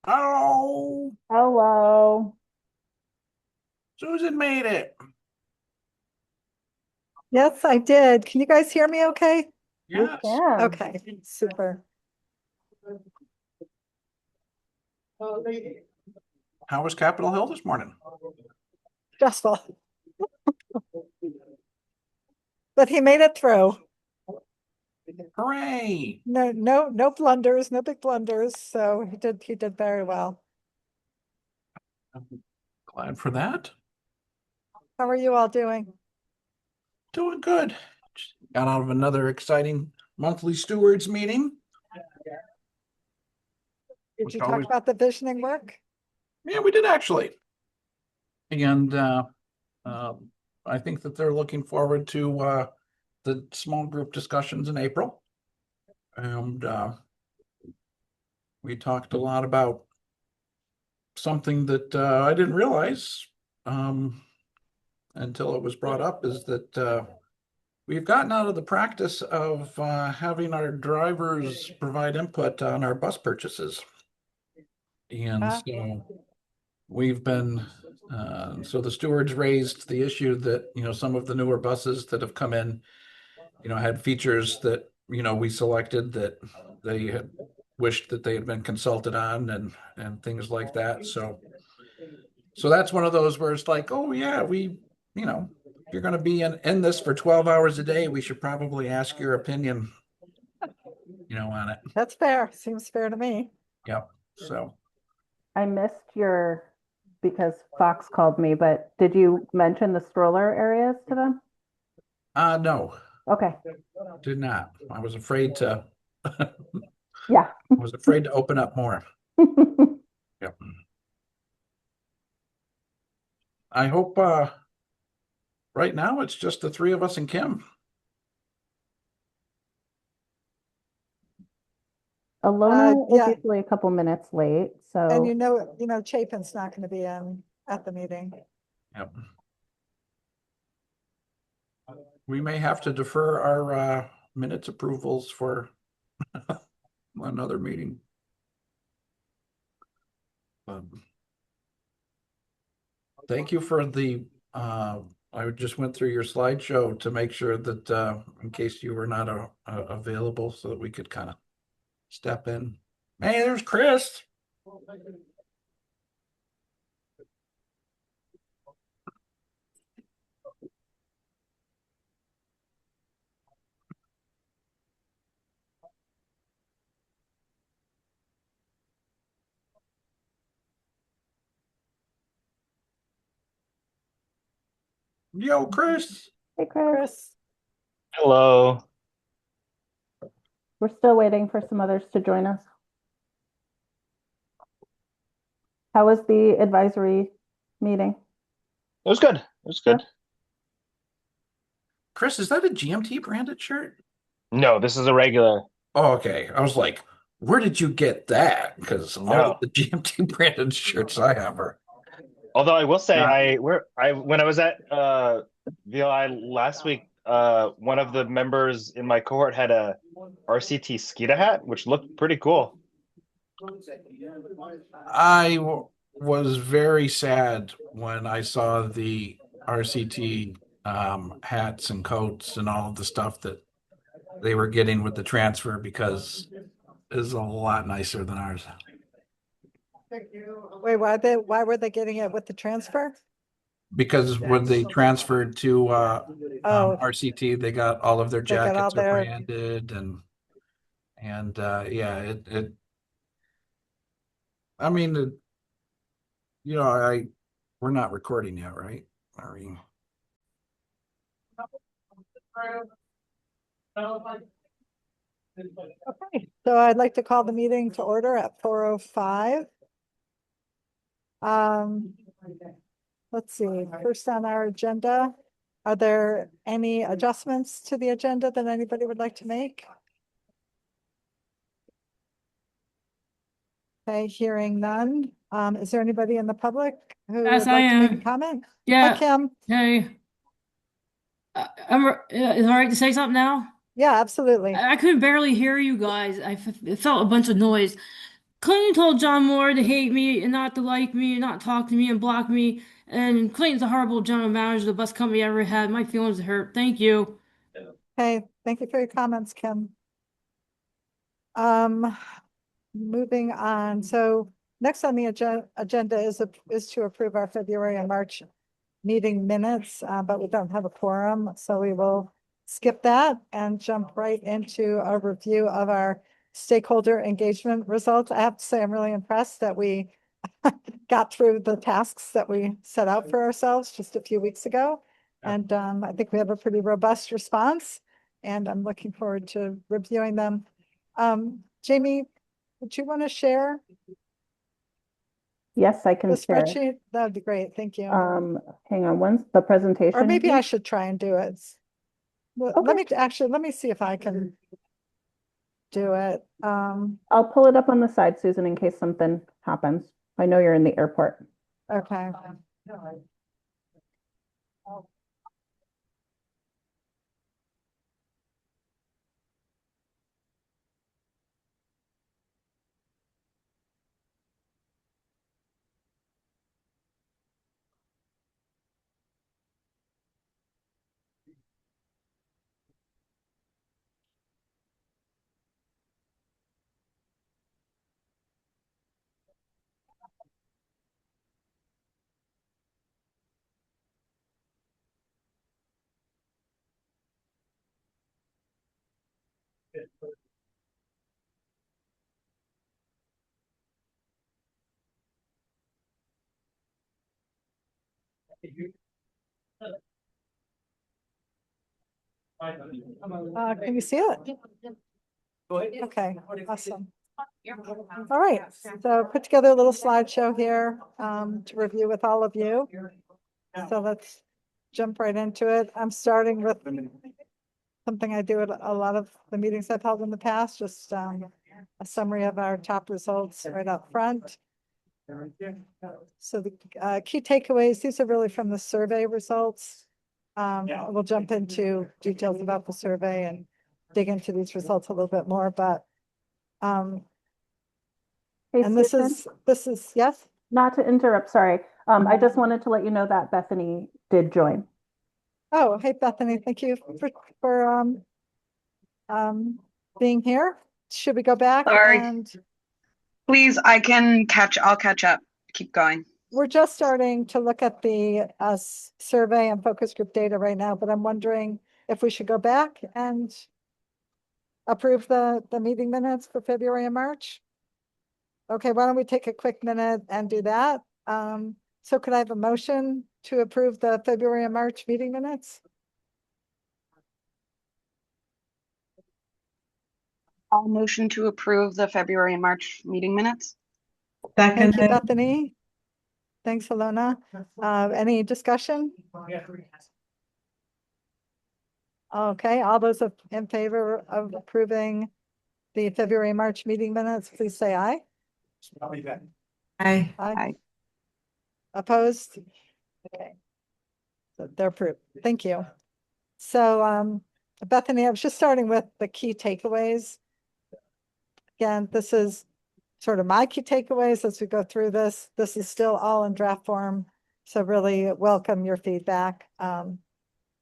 Oh, Hello. Susan made it. Yes, I did. Can you guys hear me okay? We Yes. can. Okay, super. How was Capitol Hill this morning? Stressful, but he made it through. Hooray. No blunders, no big blunders. So he did very well. Glad for that. How are you all doing? Doing good. Just got out of another exciting monthly stewards meeting, Did which you talk always, about the visioning work? yeah, we did actually. And uh, I think that they're looking forward to the small group discussions in April. And we talked a lot about something that I didn't realize um, until it was brought up is that we've gotten out of the practice of having our drivers provide input on our bus purchases. And Uh, so we've been, so the stewards raised the issue that, some of the newer buses that have come in, had features that, we selected that they had wished that they had been consulted on and things like that. So that's one of those where it's like, oh yeah, if you're going to be in this for 12 hours a day, we should probably ask your opinion, on it. that's fair. Seems fair to me. Yep. So, I missed your because Fox called me, but did you mention the stroller areas to them? no, Okay. did not. I was afraid to, I Yeah. was afraid to open up more. Yep. I hope, right now it's just the three of us and Kim. Alona is Yeah, usually a couple minutes late, and so Chapin's not going to be in at the meeting. Yep. We may have to defer our, minutes approvals for another meeting. Thank you for I just went through your slideshow to make sure that, in case you were not available, so that we could kind of step in. Hey, there's Chris. Yo, Chris. hey Chris. Chris, Hello. We're still waiting for some others to join us. How was the advisory meeting? It was good. It was Yeah. good. Chris, is that a GMT branded shirt? No, this is a regular. Oh, okay. I was like, where did you get that? Because all of No. the GMT branded shirts I have are Although I will say not. I when I was at VLI last week, one of the members in my cohort had a RCT Skeeta hat, which looked pretty cool. Was very sad when I saw the RCT hats and coats and all of the stuff that they were getting with the transfer because it's a lot nicer than ours. wait, why were they getting it with the transfer? Because when they transferred to Oh, RCT, they got all of their they got all jackets are their, branded and yeah, it I mean, I we're not recording yet, right? Are we? okay. So I'd like to call the meeting to order at 4:05. Um, let's see, first on our agenda, are there any adjustments to the agenda that anybody would like to make? Okay, hearing none. Is there anybody in the public who Yes, would I like to make a am. comment? Hi, Yeah. Kim. Hey, is it all right to say something now? Yeah, absolutely. I couldn't barely hear you guys. It felt a bunch of noise. Clinton told John Moore to hate me and not to like me and not talk to me and block me. And Clinton's a horrible general manager, the best company I ever had. My feelings are hurt. Thank you. Okay, thank you for your comments, Kim. Moving on, so next on the agenda is to approve our February and March meeting minutes, but we don't have a quorum, so we will skip that and jump right into a review of our stakeholder engagement results. I have to say, I'm really impressed that we got through the tasks that we set out for ourselves just a few weeks ago. Yeah. And I think we have a pretty robust response, and I'm looking forward to reviewing them. Jamie, would you want to share Yes, I the can share. spreadsheet? That would be great. Thank you. Hang on the presentation. Or maybe I here? should try and do it. Well, Okay. let me see if I can do it. I'll pull it up on the side, Susan, in case something happens. I know you're in the airport. Okay. Can you see it? Okay, awesome. All right, so put together a little slideshow here to review with all of you. So let's jump right into it. I'm starting with something I do at a lot of the meetings I've held in the past, just a summary of our top results right up front. So the key takeaways, these are really from the survey results. We'll jump into details about the survey and dig into these results a little bit more, but Hey, and Susan, this is, yes? not to interrupt, sorry. I just wanted to let you know that Bethany did join. Oh, hey, Bethany, thank you for being here. Should we go back? Sorry. And Please, I'll catch up. Keep going. we're just starting to look at the survey and focus group data right now, but I'm wondering if we should go back and approve the meeting minutes for February and March. Okay, why don't we take a quick minute and do that? So could I have a motion to approve the February and March meeting minutes? I'll motion to approve the February and March meeting minutes. Thank you, Bethany. Thanks, Alona. Any discussion? Okay, all those in favor of approving the February and March meeting minutes, please say aye. Aye. Aye. Opposed? Okay. So they're approved. Thank you. So Bethany, I was just starting with the key takeaways. Again, this is sort of my key takeaways as we go through this. This is still all in draft form. So really welcome your feedback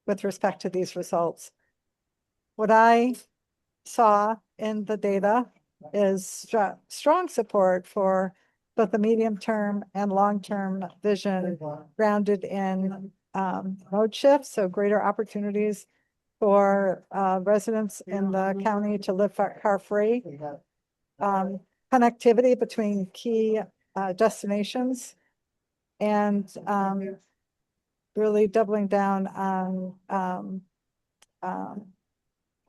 with respect to these results. What I saw in the data is strong support for both the medium-term and long-term vision grounded in mode shifts, so greater opportunities for residents in the county to live car-free, connectivity between key destinations, and really doubling down on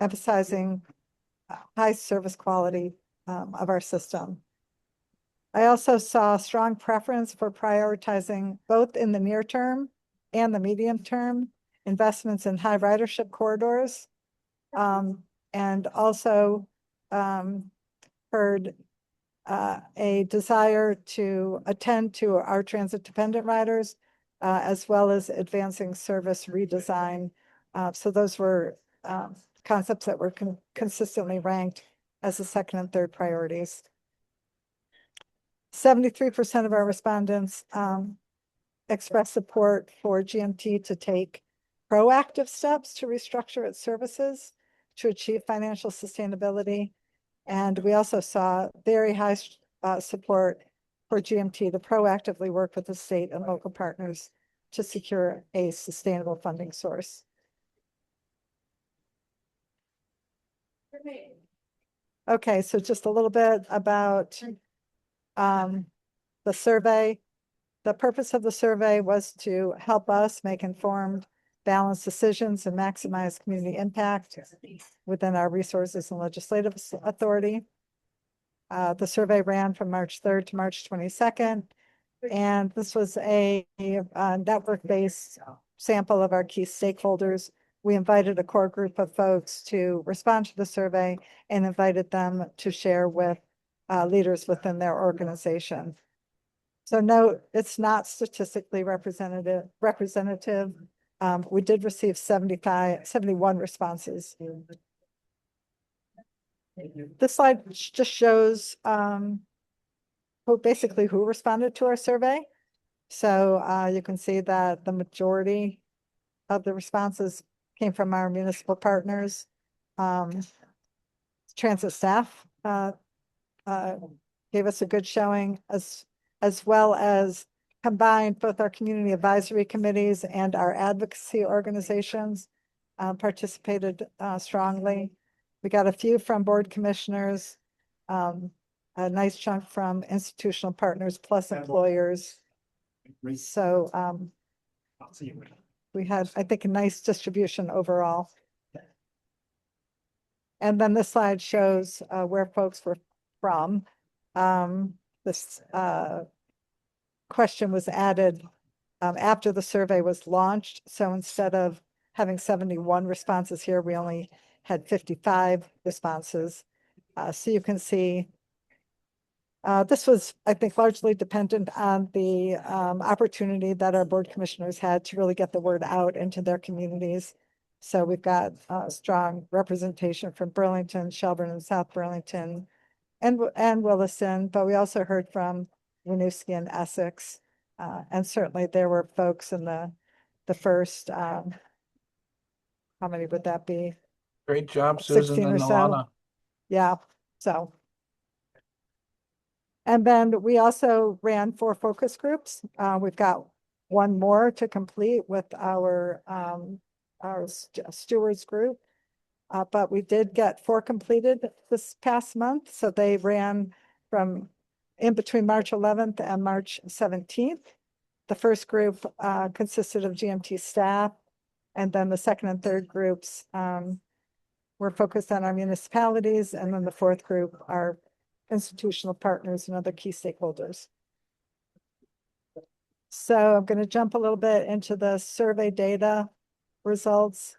emphasizing high service quality of our system. I also saw a strong preference for prioritizing both in the near term and the medium term investments in high ridership corridors, and also heard a desire to attend to our transit dependent riders, as well as advancing service redesign. So those were concepts that were consistently ranked as the second and third priorities. 73% of our respondents expressed support for GMT to take proactive steps to restructure its services to achieve financial sustainability. And we also saw very high support for GMT to proactively work with the state and local partners to secure a sustainable funding source. Okay, so just a little bit about the survey. The purpose of the survey was to help us make informed, balanced decisions and maximize community impact within our resources and legislative authority. The survey ran from March 3rd to March 22nd. And this was a network-based sample of our key stakeholders. We invited a core group of folks to respond to the survey and invited them to share with leaders within their organization. So no, it's not statistically representative. We did receive 71 responses. This slide just shows who responded to our survey. So you can see that the majority of the responses came from our municipal partners. Transit staff gave us a good showing, as well as combined both our community advisory committees and our advocacy organizations participated strongly. We got a few from board commissioners, a nice chunk from institutional partners plus employers. So we had, I think, a nice distribution overall. And then this slide shows where folks were from. This question was added after the survey was launched. So instead of having 71 responses here, we only had 55 responses. So you can see this was, I think, largely dependent on the opportunity that our board commissioners had to really get the word out into their communities. So we've got strong representation from Burlington, Shelburne, and South Burlington, and Williston, but we also heard from Winooski and Essex. And certainly there were folks in the first, how many would that be? Great job, Susan 16 or and so. Alana. Yeah, so. And then we also ran 4 focus groups. We've got one more to complete with our stewards group. But we did get 4 completed this past month. So they ran from in between March 11th and March 17th. The first group consisted of GMT staff. And then the second and third groups were focused on our municipalities. And then the fourth group are institutional partners and other key stakeholders. So I'm going to jump a little bit into the survey data results.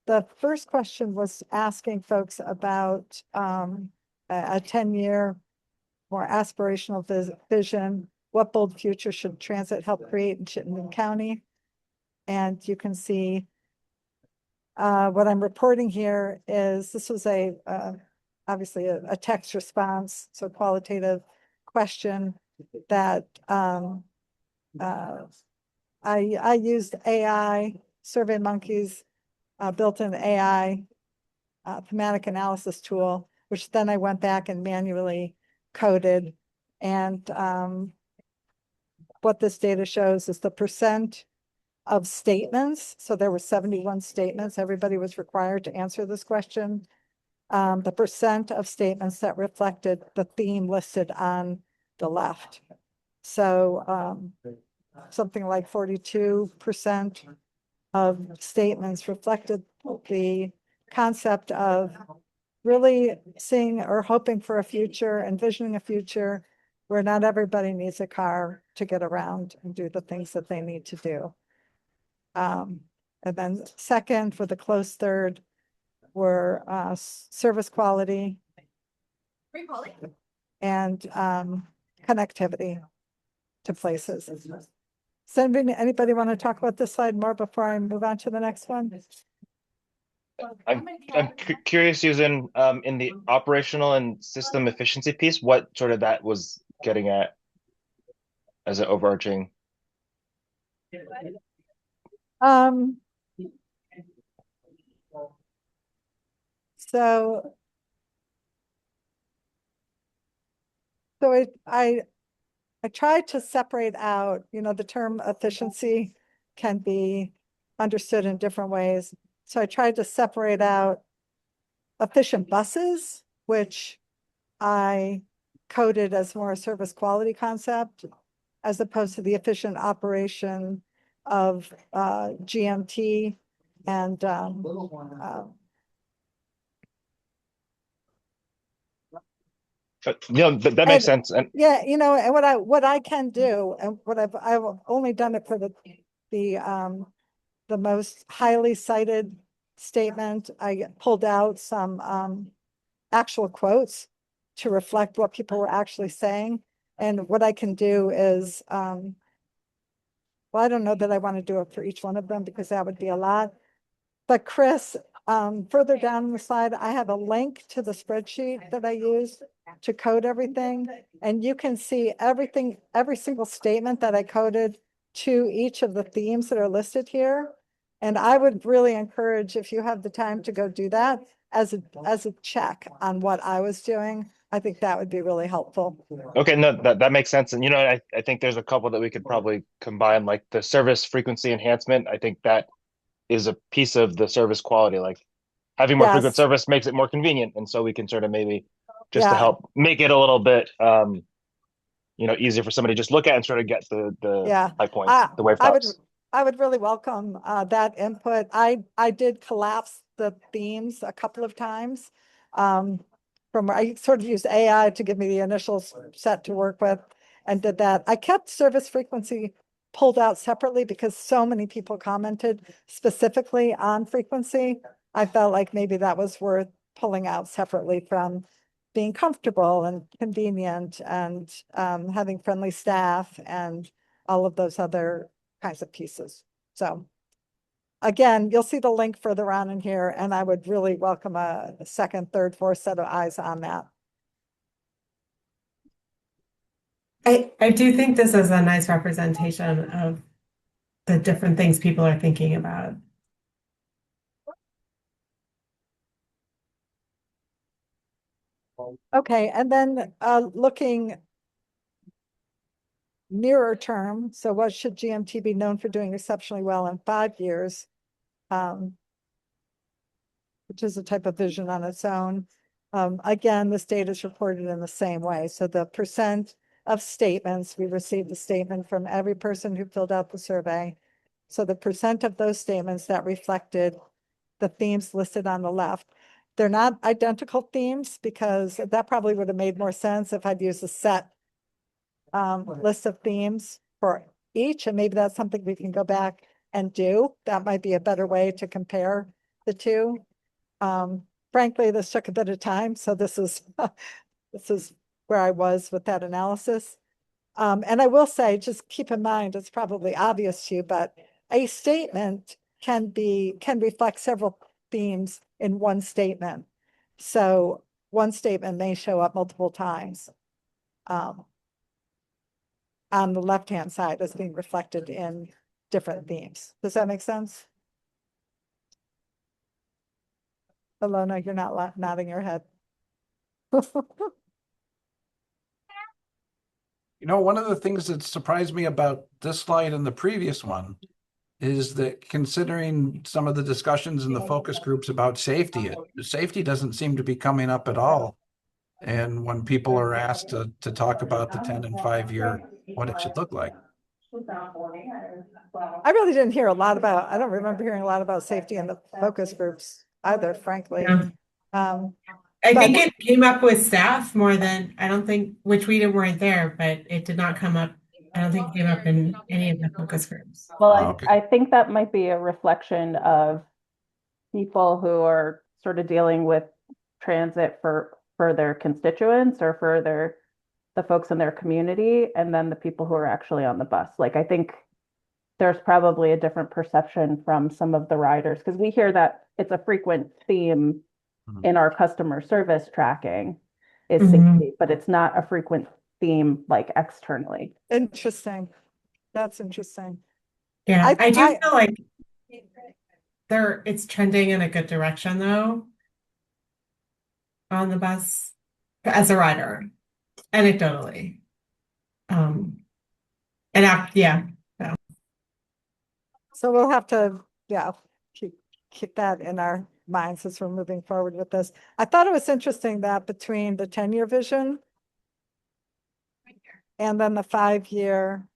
The first question was asking folks about a 10-year more aspirational vision. What bold future should transit help create in Chittenden County? And you can see what I'm reporting here is this was obviously a text response, so qualitative question that I used AI, SurveyMonkey's built-in AI thematic analysis tool, which then I went back and manually coded. And what this data shows is the percent of statements. So there were 71 statements. Everybody was required to answer this question. The percent of statements that reflected the theme listed on the left. So something like 42% of statements reflected the concept of really seeing or hoping for a future, envisioning a future where not everybody needs a car to get around and do the things that they need to do. And then second, for the close third, were service quality and connectivity to places. Does anybody want to talk about this slide more before I move on to the next one? I'm curious, Susan, in the operational and system efficiency piece, what sort of that was getting at? as an overarching? Um, so, I tried to separate out, the term efficiency can be understood in different ways. So I tried to separate out efficient buses, which I coded as more a service quality concept, as opposed to the efficient operation of GMT and That makes sense. And yeah, and what I can do, and what I've only done it for the most highly cited statement. I pulled out some actual quotes to reflect what people were actually saying. And what I can do is, well, I don't know that I want to do it for each one of them because that would be a lot. But Chris, further down the slide, I have a link to the spreadsheet that I used to code everything. And you can see everything, every single statement that I coded to each of the themes that are listed here. And I would really encourage, if you have the time, to go do that as a check on what I was doing. I think that would be really helpful. okay, no, that makes sense. And I think there's a couple that we could probably combine, like the service frequency enhancement. I think that is a piece of the service quality. Like having more frequent Yes. service makes it more convenient, and so we can sort of maybe just to Yeah. help make it a little bit easier for somebody to just look at and sort of get the Yeah. high points, the wave tops. I would really welcome that input. I did collapse the themes a couple of times. I sort of used AI to give me the initial set to work with and did that. I kept service frequency pulled out separately because so many people commented specifically on frequency. I felt like maybe that was worth pulling out separately from being comfortable and convenient and having friendly staff and all of those other kinds of pieces. So again, you'll see the link further on in here, and I would really welcome a second, third, fourth set of eyes on that. I do think this is a nice representation of the different things people are thinking about. Okay, and then looking nearer term, so what should GMT be known for doing exceptionally well in 5 years? Which is a type of vision on its own. Again, this data is reported in the same way. So the percent of statements, we received a statement from every person who filled out the survey. So the percent of those statements that reflected the themes listed on the left. They're not identical themes because that probably would have made more sense if I'd used a set list of themes for each, and maybe that's something we can go back and do. That might be a better way to compare the two. Frankly, this took a bit of time, so this is where I was with that analysis. And I will say, just keep in mind, it's probably obvious to you, but a statement can reflect several themes in one statement. So one statement may show up multiple times on the left-hand side as being reflected in different themes. Does that make sense? Alona, you're not nodding your head. One of the things that surprised me about this slide and the previous one is that considering some of the discussions in the focus groups about safety doesn't seem to be coming up at all. And when people are asked to talk about the 10 and 5 year, what it should look like. I really didn't hear a lot about, I don't remember hearing a lot about safety in the focus groups either, frankly. Yeah. But- I think it came up with staff more than, I don't think, which we weren't there, but it did not come up. I don't think it came up in any of the focus groups. Well, Okay. I think that might be a reflection of people who are sort of dealing with transit for their constituents or for the folks in their community, and then the people who are actually on the bus. Like, I think there's probably a different perception from some of the riders, because we hear that it's a frequent theme Mhm. in our customer service tracking is Mhm. safety, but it's not a frequent theme like externally. Interesting. That's interesting. Yeah, I do I- feel like it's trending in a good direction though on the bus as a rider, anecdotally. Yeah. So we'll have to, yeah, keep that in our minds as we're moving forward with this. I thought it was interesting that between the 10-year vision and then the 5-year,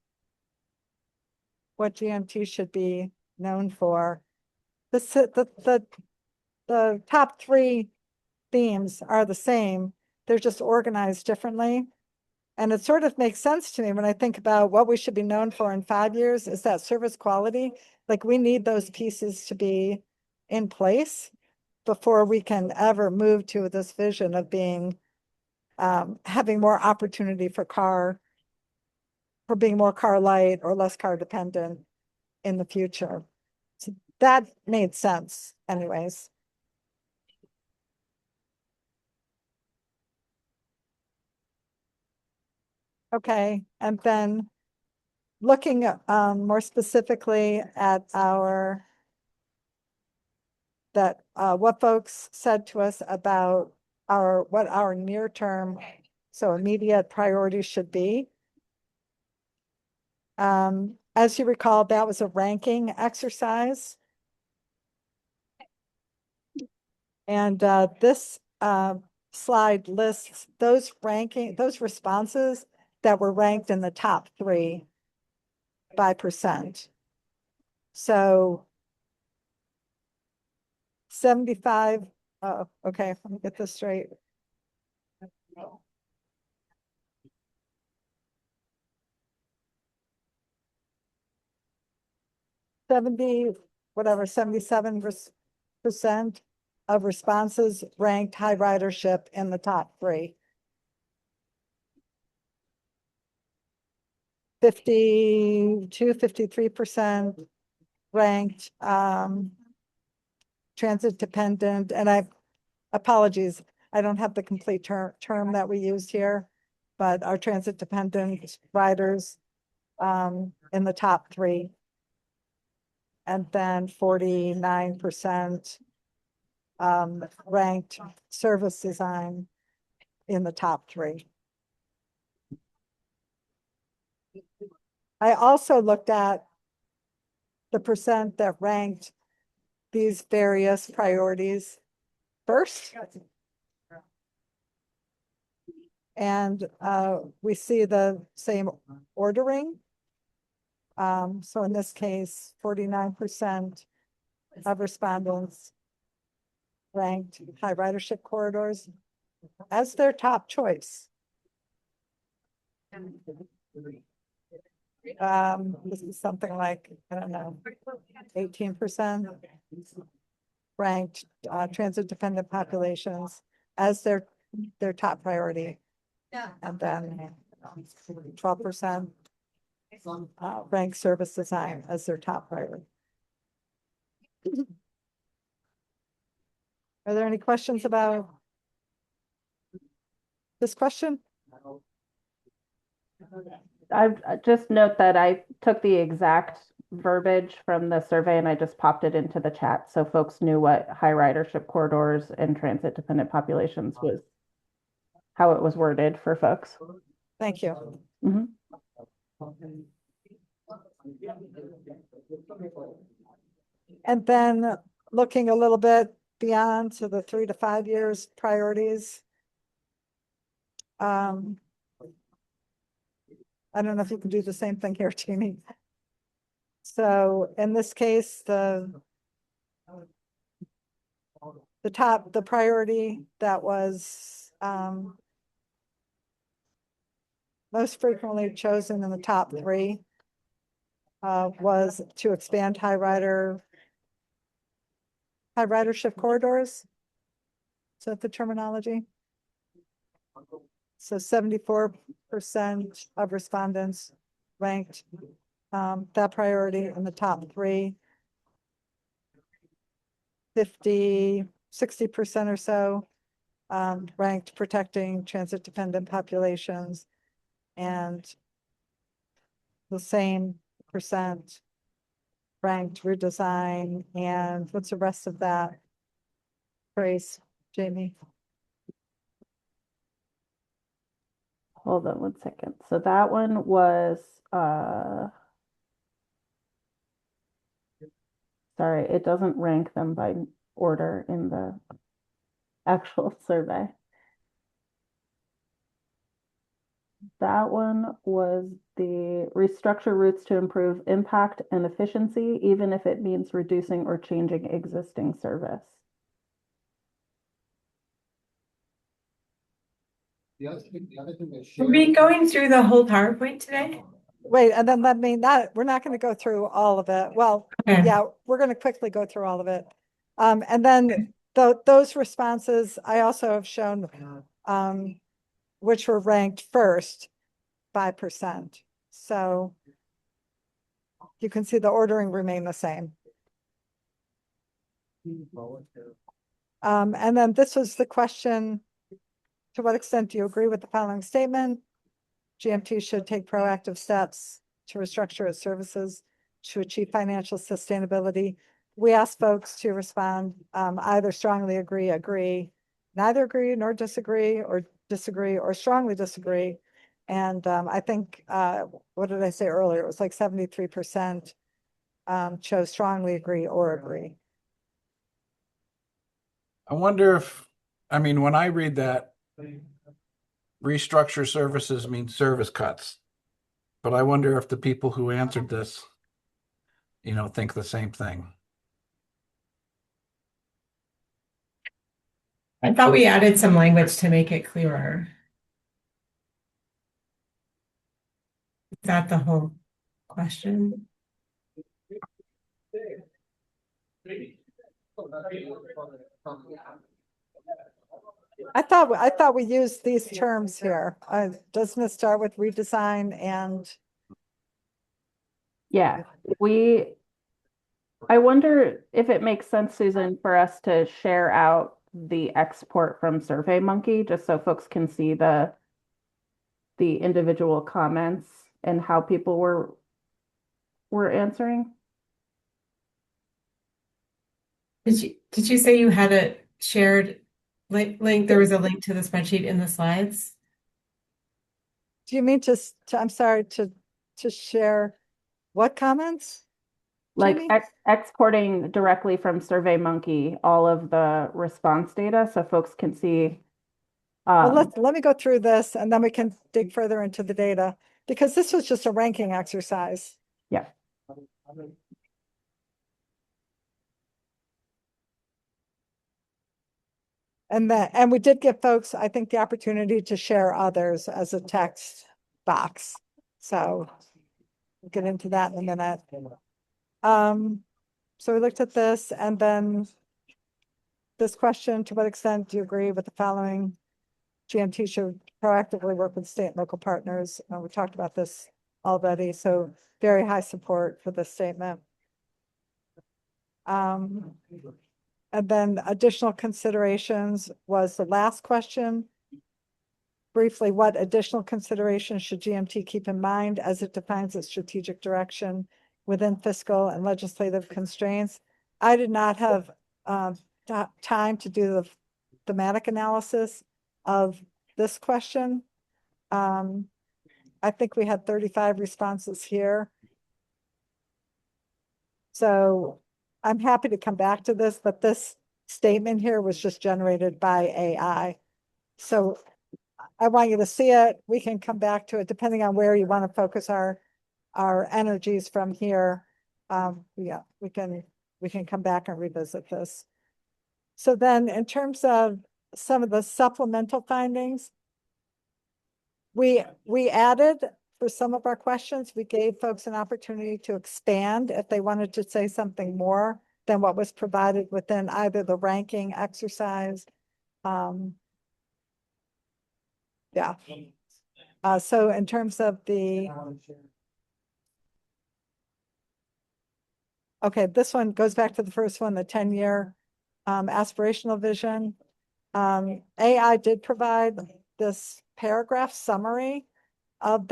what GMT should be known for. The top 3 themes are the same. They're just organized differently. And it sort of makes sense to me when I think about what we should be known for in 5 years is that service quality. Like we need those pieces to be in place before we can ever move to this vision of being, having more opportunity for being more car light or less car dependent in the future. So that made sense anyways. Okay, and then looking more specifically at what folks said to us about what our near term, so immediate priorities should be. As you recall, that was a ranking exercise. And this slide lists those responses that were ranked in the top 3 by percent. So 75, okay, let me get this straight. 77% of responses ranked high ridership in the top 3. 53% ranked transit dependent, and apologies, I don't have the complete term that we used here, but our transit dependent riders in the top 3. And then 49% ranked service design in the top 3. I also looked at the percent that ranked these various priorities first. And we see the same ordering. So in this case, 49% of respondents ranked high ridership corridors as their top choice. This is something like, I don't know, 18% ranked transit dependent populations as their top priority. And then 12% ranked service design as their top priority. Are there any questions about this question? I've just note that I took the exact verbiage from the survey and I just popped it into the chat so folks knew what high ridership corridors and transit dependent populations was, how it was worded for folks. Thank you. Mhm. And then looking a little bit beyond to the 3 to 5 years priorities. I don't know if you can do the same thing here, Jamie. So in this case, the priority that was most frequently chosen in the top 3 was to expand high ridership corridors. Is that the terminology? So 74% of respondents ranked that priority in the top 3. 60% or so ranked protecting transit dependent populations. and the same percent ranked redesign, and what's the rest of that phrase, Jamie? Hold on one second. So that one was, sorry, it doesn't rank them by order in the actual survey. That one was the restructure routes to improve impact and efficiency, even if it means reducing or changing existing service. Are we going through the whole PowerPoint today? Wait, and then we're not going to go through all of it. Well, Okay. yeah, we're going to quickly go through all of it. And then those responses I also have shown, which were ranked first by percent. So you can see the ordering remained the same. And then this was the question, to what extent do you agree with the following statement? GMT should take proactive steps to restructure its services to achieve financial sustainability. We asked folks to respond either strongly agree, neither agree nor disagree, or strongly disagree. And I think, what did I say earlier? It was like 73% chose strongly agree or agree. I wonder if, I mean, when I read that, restructure services means service cuts. But I wonder if the people who answered this, think the same thing. I thought we added some language to make it clearer. Is that the whole question? I thought we used these terms here. Doesn't it start with redesign and? Yeah, I wonder if it makes sense, Susan, for us to share out the export from SurveyMonkey, just so folks can see the individual comments and how people were answering. Did you say you had a shared link? There was a link to the spreadsheet in the slides. Do you mean I'm sorry, to share what comments? Like Jamie? exporting directly from SurveyMonkey all of the response data so folks can see. Well, let me go through this and then we can dig further into the data, because this was just a ranking exercise. Yeah. And we did give folks, I think, the opportunity to share others as a text box. So we'll get into that in a minute. So we looked at this, and then this question, to what extent do you agree with the following? GMT should proactively work with state and local partners. We talked about this already, so very high support for this statement. And then additional considerations was the last question. Briefly, what additional considerations should GMT keep in mind as it defines its strategic direction within fiscal and legislative constraints? I did not have time to do the thematic analysis of this question. I think we had 35 responses here. So I'm happy to come back to this, but this statement here was just generated by AI. So I want you to see it. We can come back to it depending on where you want to focus our energies from here. Yeah, we can come back and revisit this. So then in terms of some of the supplemental findings, we added, for some of our questions, we gave folks an opportunity to expand if they wanted to say something more than what was provided within either the ranking exercise. Yeah. So in terms of okay, this one goes back to the first one, the 10-year aspirational vision. AI did provide this paragraph summary of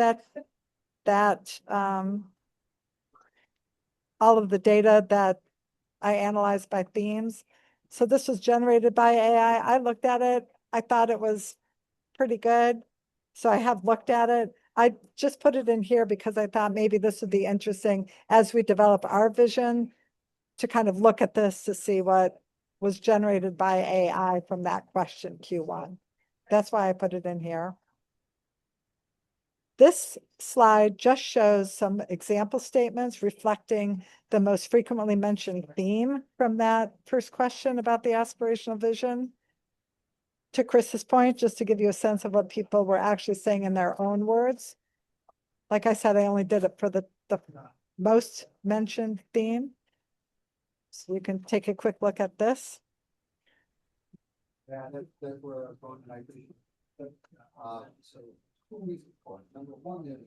all of the data that I analyzed by themes. So this was generated by AI. I looked at it. I thought it was pretty good. So I have looked at it. I just put it in here because I thought maybe this would be interesting as we develop our vision to kind of look at this to see what was generated by AI from that question Q1. That's why I put it in here. This slide just shows some example statements reflecting the most frequently mentioned theme from that first question about the aspirational vision. To Chris's point, just to give you a sense of what people were actually saying in their own words. Like I said, I only did it for the most mentioned theme. So you can take a quick look at this. Yeah, that's where I was going, I agree. But, so, two reasons for it. Number one is.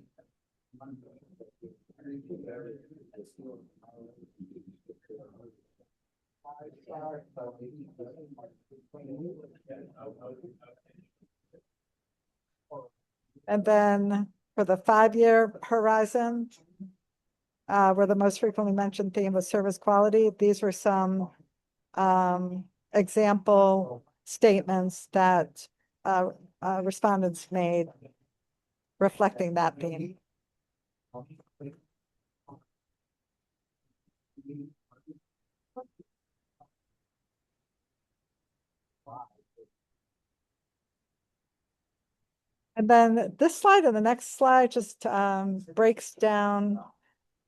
And then for the 5-year horizon, where the most frequently mentioned theme was service quality, these were some example statements that respondents made reflecting that theme. And then this slide and the next slide just breaks down,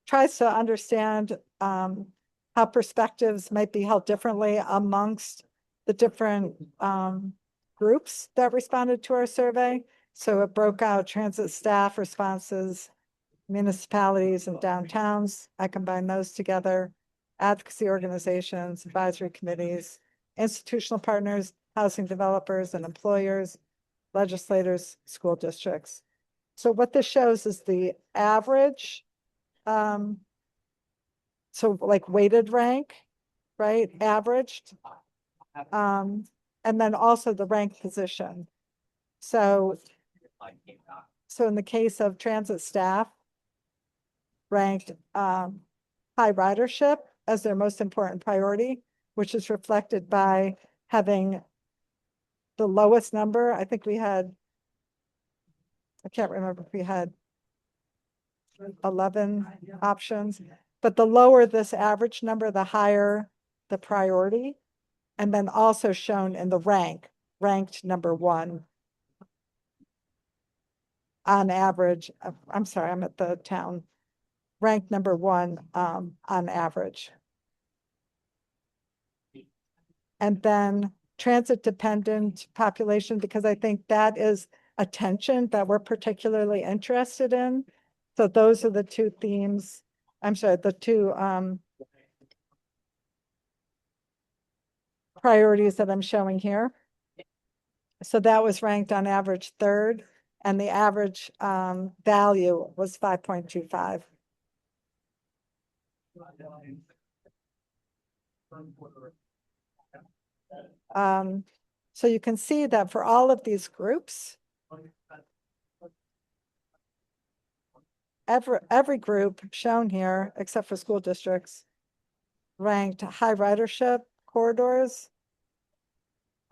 tries to understand how perspectives might be held differently amongst the different groups that responded to our survey. So it broke out transit staff responses, municipalities and downtowns. I combined those together, advocacy organizations, advisory committees, institutional partners, housing developers and employers, legislators, school districts. So what this shows is the average, so like weighted rank, right? Averaged. And then also the rank position. So in the case of transit staff, ranked high ridership as their most important priority, which is reflected by having the lowest number. I think we had, I can't remember if we had 11 options, but the lower this average number, the higher the priority. And then also shown in the ranked number 1 on average. I'm sorry, I'm at the town. Ranked number 1 on average. And then transit dependent population, because I think that is attention that we're particularly interested in. So those are the two themes. I'm sorry, the two priorities that I'm showing here. So that was ranked on average 3rd, and the average value was 5.25. So you can see that for all of these groups, every group shown here, except for school districts, ranked high ridership corridors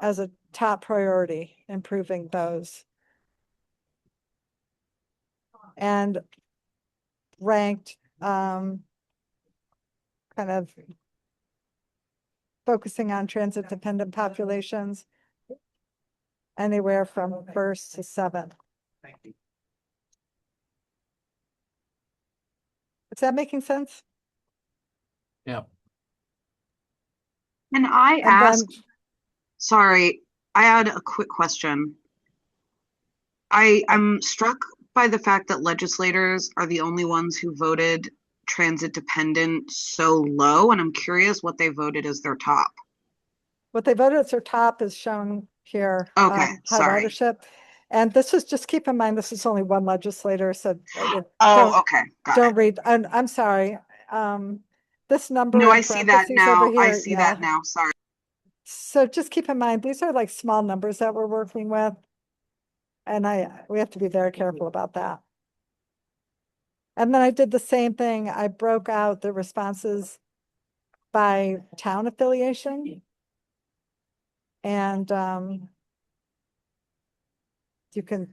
as a top priority, improving those. And ranked kind of focusing on transit dependent populations anywhere from 1st to 7th. Is that making sense? Yeah. Can I And ask, then- sorry, I had a quick question. I'm struck by the fact that legislators are the only ones who voted transit dependent so low, and I'm curious what they voted as their top. What they voted as their top is shown here. Okay, high sorry. ridership. And this is, just keep in mind, this is only one legislator, so Oh, don't- okay, got don't it. read, and I'm sorry. This number No, in I see that parentheses now. over I here, see yeah. that now. Sorry. So just keep in mind, these are like small numbers that we're working with. And we have to be very careful about that. And then I did the same thing. I broke out the responses by town affiliation. And you can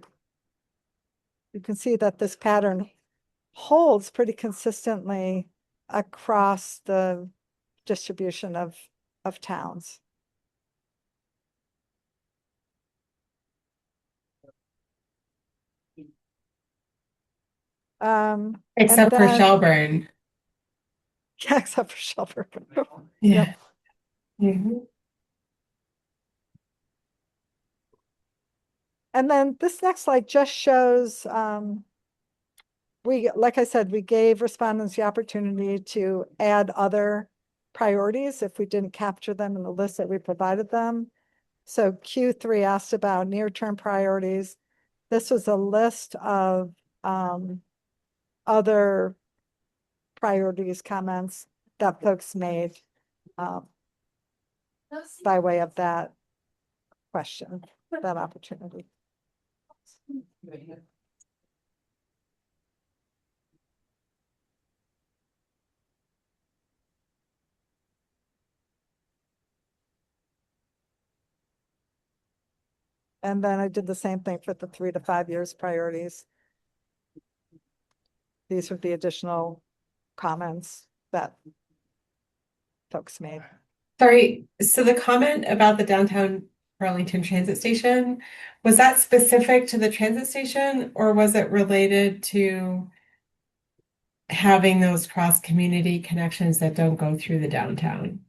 see that this pattern holds pretty consistently across the distribution of towns. And Except for then- Shelburne. Yeah, except for Shelburne. Yeah. Mhm. And then this next slide just shows, like I said, we gave respondents the opportunity to add other priorities if we didn't capture them in the list that we provided them. So Q3 asked about near-term priorities. This was a list of other priorities, comments that folks made by way of that question, that opportunity. And then I did the same thing for the 3 to 5 years priorities. These are the additional comments that folks made. Sorry, so the comment about the downtown Burlington transit station, was that specific to the transit station or was it related to having those cross-community connections that don't go through the downtown?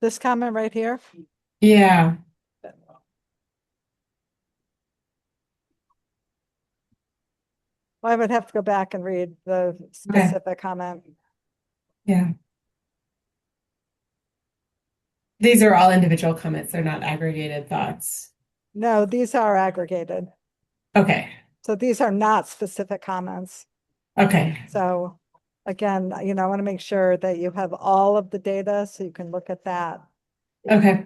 This comment right here, Yeah. well, I would have to go back and read the specific comment. Yeah. These are all individual comments, they're not aggregated thoughts. No, these are aggregated. Okay. So these are not specific comments. Okay. So again, I want to make sure that you have all of the data so you can look at that. Okay.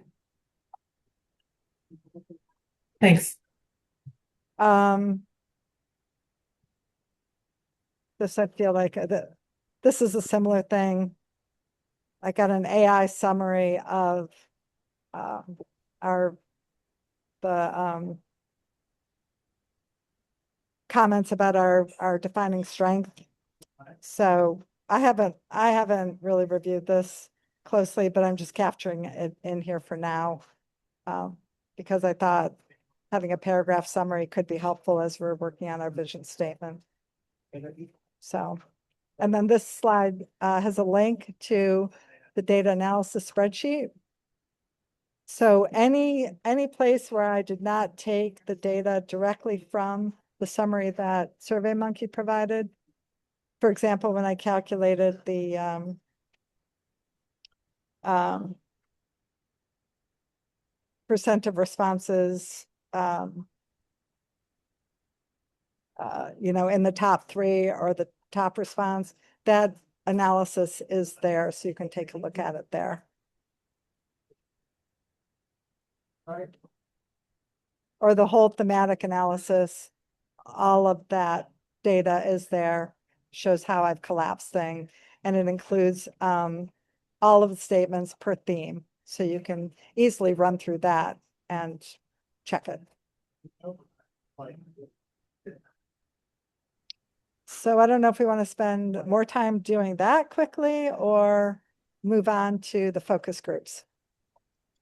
Thanks. This, I feel like this is a similar thing. I got an AI summary of the comments about our defining strength. So I haven't really reviewed this closely, but I'm just capturing it in here for now. Because I thought having a paragraph summary could be helpful as we're working on our vision statement. So, and then this slide has a link to the data analysis spreadsheet. So any place where I did not take the data directly from the summary that SurveyMonkey provided, for example, when I calculated the percent of responses, in the top 3 or the top response, that analysis is there, so you can take a look at it there. Or the whole thematic analysis, all of that data is there, shows how I've collapsed things, and it includes all of the statements per theme, so you can easily run through that and check it. So I don't know if we want to spend more time doing that quickly or move on to the focus groups.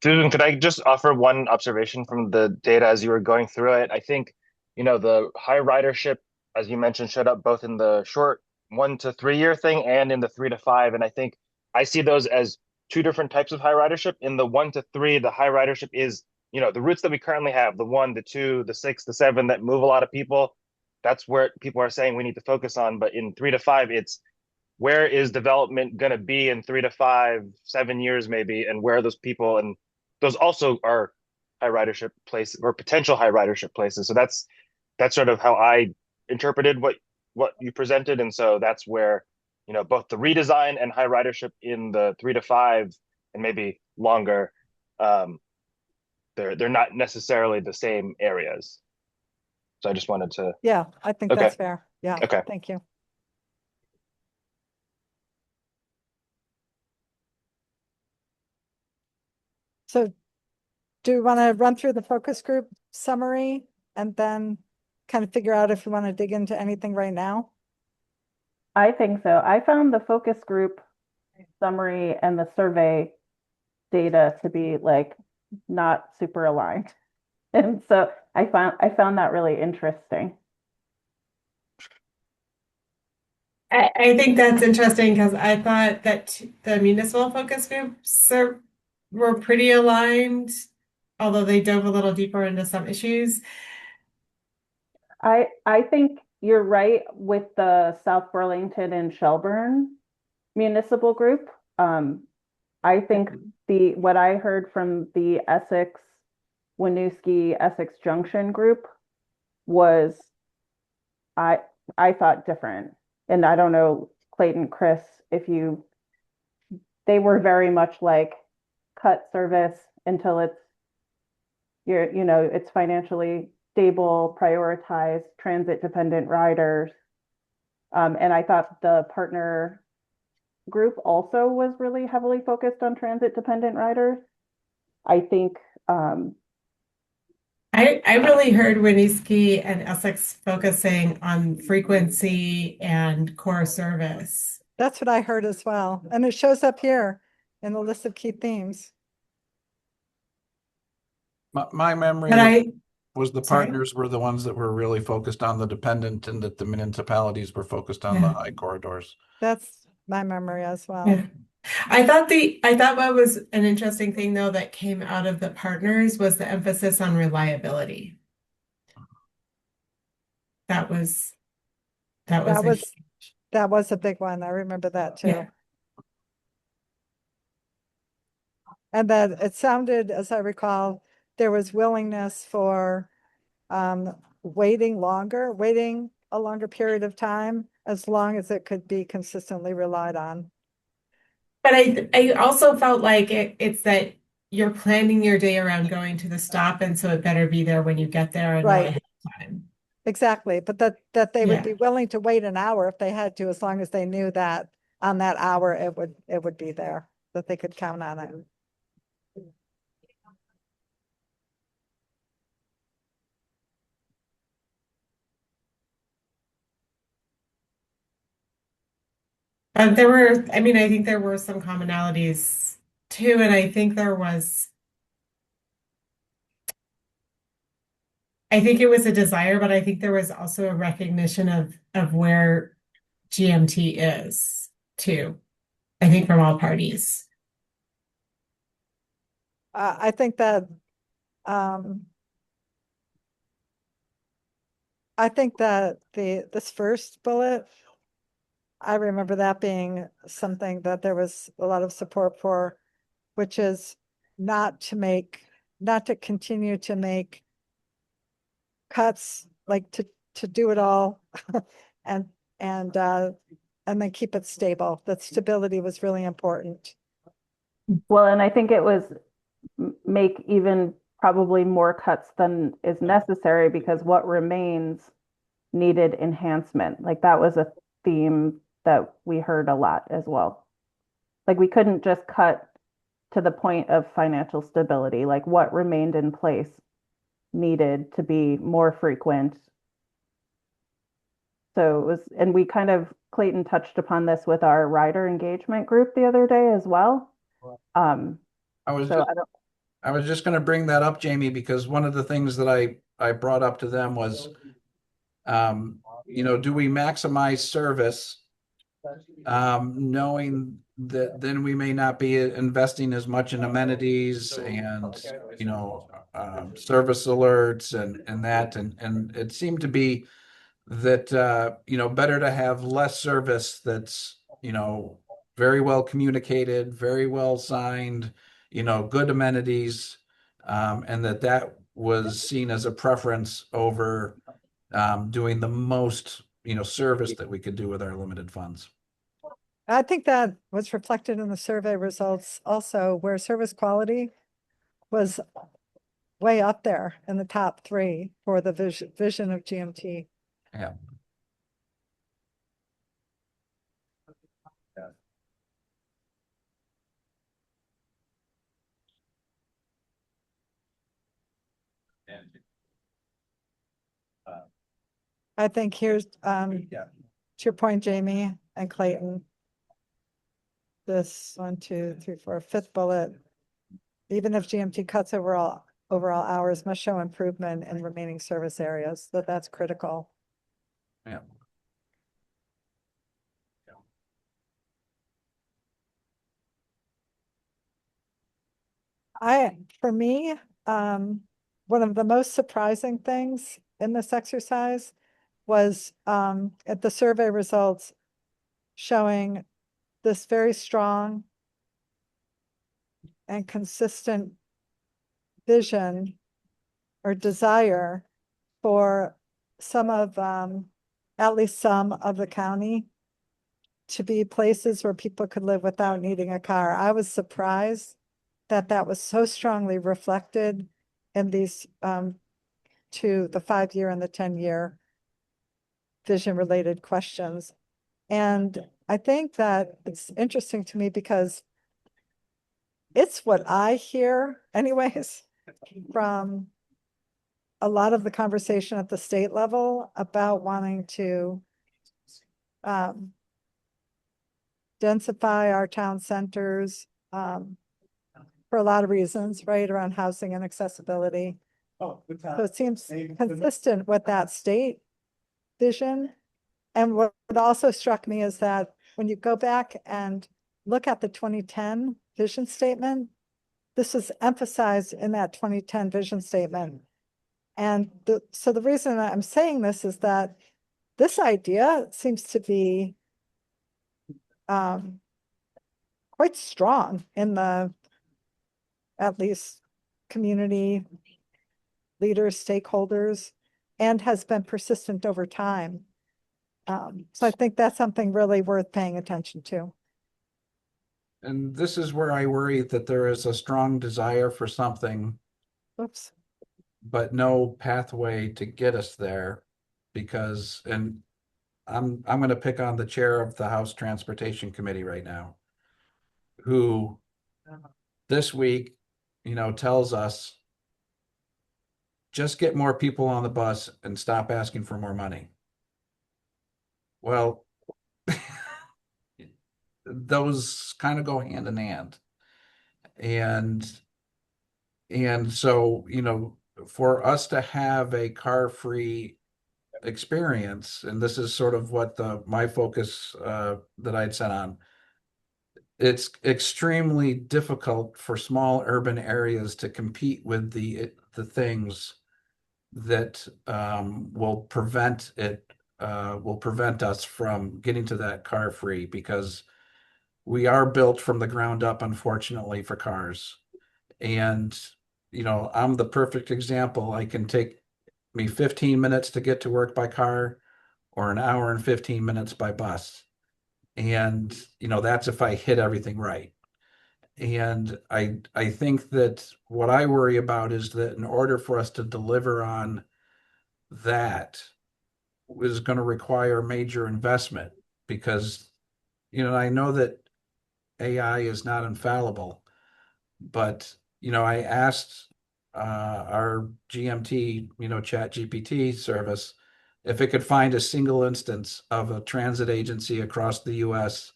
Susan, could I just offer one observation from the data as you were going through it? I think, the high ridership, as you mentioned, showed up both in the short 1 to 3 year thing and in the 3 to 5. And I think I see those as 2 different types of high ridership. In the 1 to 3, the high ridership is, the routes that we currently have, the 1, the 2, the 6, the 7 that move a lot of people. That's where people are saying we need to focus on. But in 3 to 5, it's where is development going to be in 3 to 5, 7 years maybe, and where are those people, and those also are high ridership places or potential high ridership places. So that's sort of how I interpreted what you presented, and so that's where both the redesign and high ridership in the 3 to 5 and maybe longer, they're not necessarily the same areas. So I just wanted to. Yeah, I think Okay. that's fair. Yeah, Okay. thank you. So do we want to run through the focus group summary and then kind of figure out if we want to dig into anything right now? I think so. I found the focus group summary and the survey data to be like not super aligned. And so I found that really interesting. I think that's interesting because I thought that the municipal focus groups were pretty aligned, although they dove a little deeper into some issues. I think you're right with the South Burlington and Shelburne municipal group. I think what I heard from the Essex, Winooski, Essex Junction group was I I thought different. And I don't know, Clayton, Chris, if they were very much like cut service until it's financially stable, prioritize transit dependent riders. And I thought the partner group also was really heavily focused on transit dependent riders. I think I really heard Winooski and Essex focusing on frequency and core service. That's what I heard as well. And it shows up here in the list of key themes. My memory But was the Sorry? partners were the ones that were really focused on the dependent and that the municipalities were focused on the Yeah. high corridors. That's my memory as well. Yeah. I thought what was an interesting thing though that came out of the partners was the emphasis on reliability. That was That a was that was a big one. I remember that too. Yeah. And that it sounded, as I recall, there was willingness for waiting a longer period of time, as long as it could be consistently relied on. But I also felt like it's that you're planning your day around going to the stop, and so it better be there when you get there and not Right. ahead of time. Exactly, but that they would Yeah. be willing to wait an hour if they had to, as long as they knew that on that hour it would be there, that they could count on it. I think there were some commonalities too, and I think it was a desire, but I think there was also a recognition of where GMT is too. I think from all parties. I think that this first bullet, I remember that being something that there was a lot of support for, which is not to continue to make cuts, like to do it all and then keep it stable. That stability was really important. well, and I think it was make even probably more cuts than is necessary because what remains needed enhancement. Like that was a theme that we heard a lot as well. Like we couldn't just cut to the point of financial stability. Like what remained in place needed to be more frequent. So it was, and we kind of, Clayton touched upon this with our rider engagement group the other day as well. I was So just, I was just going to bring that up, Jamie, because one of the things that I brought up to them was, do we maximize service, knowing that then we may not be investing as much in amenities and, service alerts and that, and it seemed to be that, better to have less service that's, very well communicated, very well signed, good amenities, and that was seen as a preference over doing the most, service that we could do with our limited funds. I think that was reflected in the survey results also, where service quality was way up there in the top 3 for the vision of GMT. Yeah. I think here's, Yeah. to your point, Jamie and Clayton. This 1, 2, 3, 4, fifth bullet. Even if GMT cuts overall hours must show improvement in remaining service areas, that's critical. Yeah. For me, one of the most surprising things in this exercise was, at the survey results showing this very strong and consistent vision or desire for some of, at least some of the county to be places where people could live without needing a car. I was surprised that that was so strongly reflected in these, to the 5-year and the 10-year vision related questions. And I think that it's interesting to me because it's what I hear anyways from a lot of the conversation at the state level about wanting to densify our town centers for a lot of reasons, right, around housing and accessibility. Oh, good So time. it seems consistent with that state vision. And what also struck me is that when you go back and look at the 2010 vision statement, this is emphasized in that 2010 vision statement. And so the reason I'm saying this is that this idea seems to be quite strong in the, at least, community leaders, stakeholders, and has been persistent over time. So I think that's something really worth paying attention to. And this is where I worry that there is a strong desire for something, Oops. but no pathway to get us there. Because, and I'm going to pick on the chair of the House Transportation Committee right now, who this week, tells us just get more people on the bus and stop asking for more money. Well, those kind of go hand in hand. And so, for us to have a car-free experience, and this is sort of what my focus that I'd set on, it's extremely difficult for small urban areas to compete with the things that will prevent us from getting to that car free, because we are built from the ground up, unfortunately, for cars. And I'm the perfect example. I can take me 15 minutes to get to work by car, or an hour and 15 minutes by bus. And that's if I hit everything right. And I think that what I worry about is that in order for us to deliver on that is going to require major investment, because I know that AI is not infallible, but I asked our GMT, Chat GPT service, if it could find a single instance of a transit agency across the US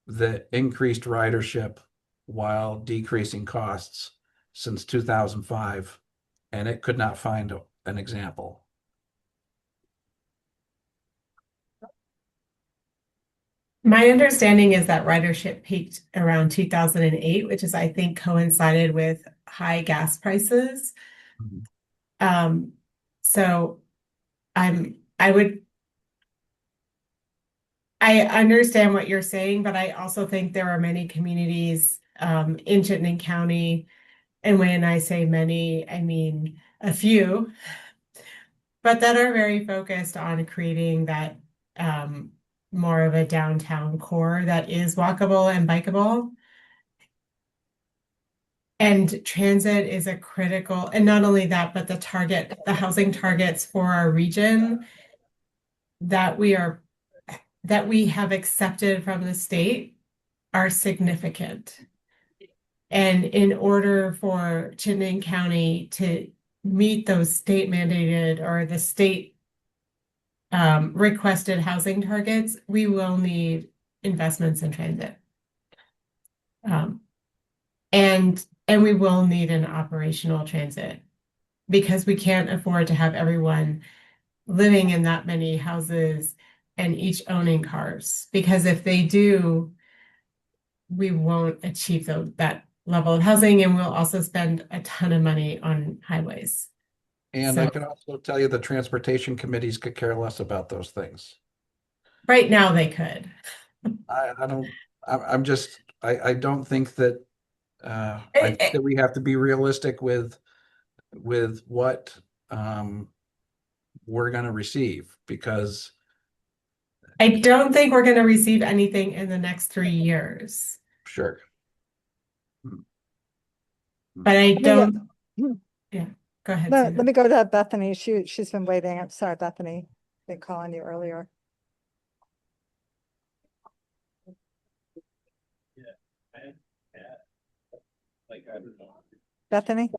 that increased ridership while decreasing costs since 2005, and it could not find an example. My understanding is that ridership peaked around 2008, which is, I think, coincided with high gas prices. So I understand what you're saying, but I also think there are many communities in Chittenden County, and when I say many, I mean a few, but that are very focused on creating that more of a downtown core that is walkable and bikeable. And transit is a critical, and not only that, but the housing targets for our region that we have accepted from the state are significant. And in order for Chittenden County to meet those state mandated or the state requested housing targets, we will need investments in transit. Um, and we will need an operational transit because we can't afford to have everyone living in that many houses and each owning cars. Because if they do, we won't achieve that level of housing, and we'll also spend a ton of money on highways. And I So- can also tell you the transportation committees could care less about those things. Right now, they could. I don't, I'm just, I don't think that, I Eh, think that we have to be realistic with what, we're gonna receive, because I don't think we're going to receive anything in the next 3 years, sure. but I me get- don't. Yeah, go ahead, No, Susan. let me go to Bethany. She's been waiting. I'm sorry, Bethany. Been calling you earlier. Bethany?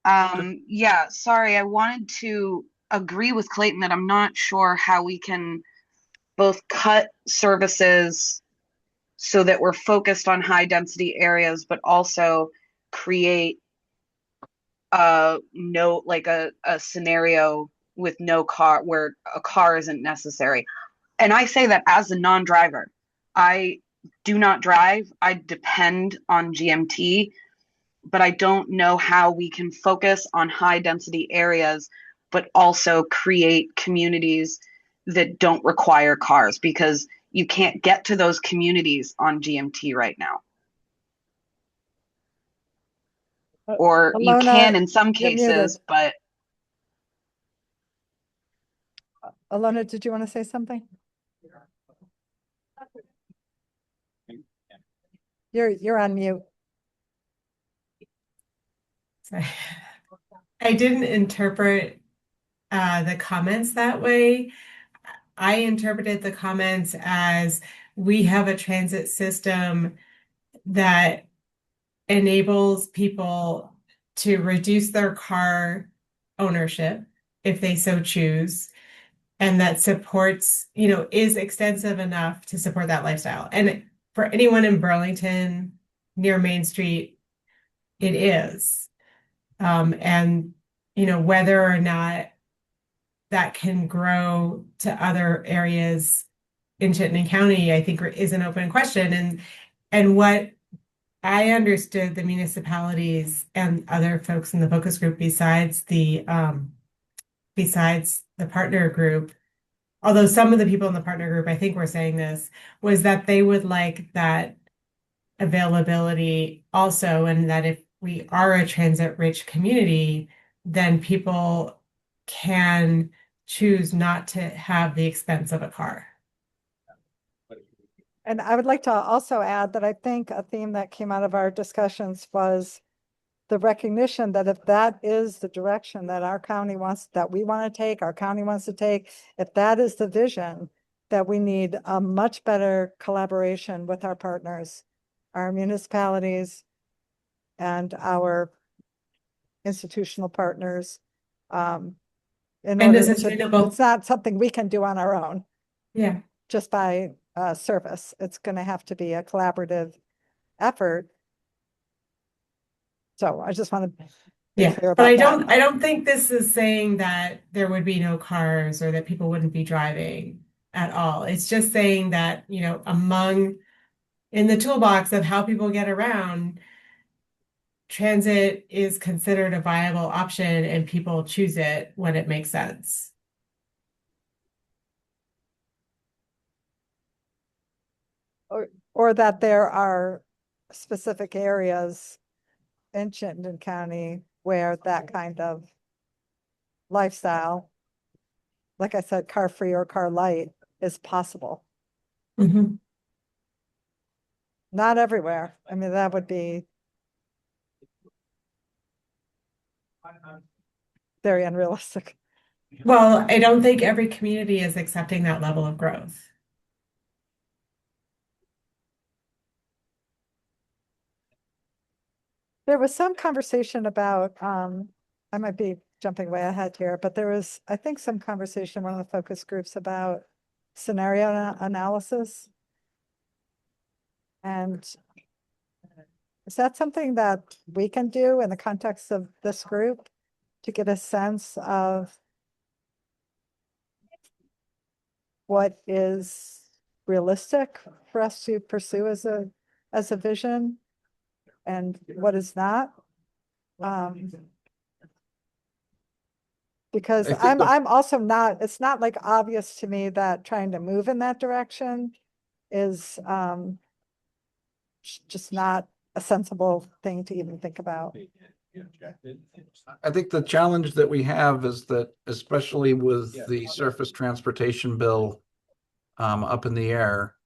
Yeah, sorry, I wanted to agree with Clayton that I'm not sure how we can both cut services so that we're focused on high density areas, but also create no like a scenario with no car where a car isn't necessary. And I say that as a non-driver. I do not drive. I depend on GMT, but I don't know how we can focus on high density areas, but also create communities that don't require cars, because you can't get to those communities on GMT right now. Or you Alona, can in some you're muted. cases, but Alona, did you want to say something? You're on mute. Sorry. I didn't interpret the comments that way. I interpreted the comments as we have a transit system that enables people to reduce their car ownership if they so choose, and that supports, is extensive enough to support that lifestyle. And for anyone in Burlington near Main Street, it is. And whether or not that can grow to other areas in Chittenden County, I think is an open question. And what I understood the municipalities and other folks in the focus group besides the partner group, although some of the people in the partner group I think were saying this, was that they would like that availability also, and that if we are a transit rich community, then people can choose not to have the expense of a car. And I would like to also add that I think a theme that came out of our discussions was the recognition that if that is the direction that our county wants, that we want to take, our county wants to take, if that is the vision, that we need a much better collaboration with our partners, our municipalities, and our institutional partners. In And order the to, sustainable- it's not something we can do on our own, Yeah. just by service. It's going to have to be a collaborative effort. So I just want to be Yeah, clear but about that. I don't think this is saying that there would be no cars or that people wouldn't be driving at all. It's just saying that, in the toolbox of how people get around, transit is considered a viable option and people choose it when it makes sense. Or that there are specific areas in Chittenden County where that kind of lifestyle, like I said, car free or car light, is possible. Mm-hmm. Not everywhere. I mean, that would be very unrealistic. Well, I don't think every community is accepting that level of growth. There was some conversation about, I might be jumping way ahead here, but there was, I think, some conversation in one of the focus groups about scenario analysis. And is that something that we can do in the context of this group to get a sense of what is realistic for us to pursue as a vision and what is not? Because I think I'm also not, it's not like obvious to me that trying to move in that direction is just not a sensible thing to even think about. I think the challenge that we have is that, especially with the surface transportation bill up in the air,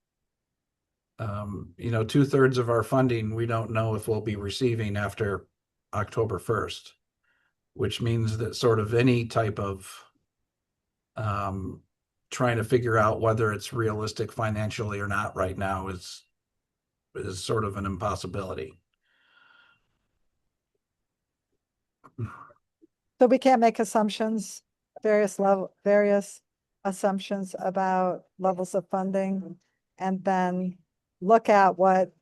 you know, 2/3 of our funding, we don't know if we'll be receiving after October 1st, which means that sort of any type of trying to figure out whether it's realistic financially or not right now is sort of an impossibility. So we can't make assumptions, various assumptions about levels of funding, and then look at what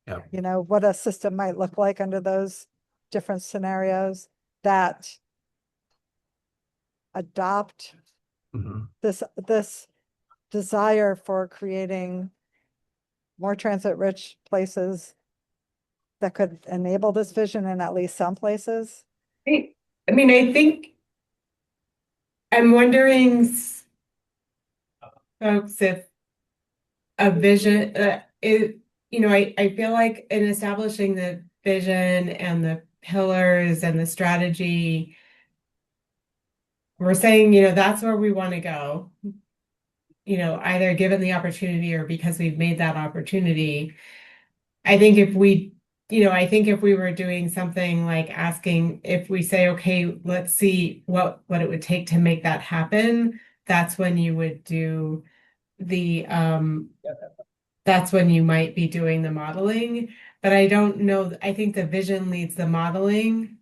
Yeah. you know, what a system might look like under those different scenarios that adopt Mhm. this desire for creating more transit-rich places that could enable this vision in at least some places. I mean, I think I'm wondering, folks, if a vision, you know, I feel like in establishing the vision and the pillars and the strategy, we're saying, you know, that's where we want to go, you know, either given the opportunity or because we've made that opportunity. I think if we, you know, I think if we were doing something like asking, if we say, okay, let's see what it would take to make that happen, that's when you would do the that's when you might be doing the modeling. But I don't know, I think the vision leads the modeling.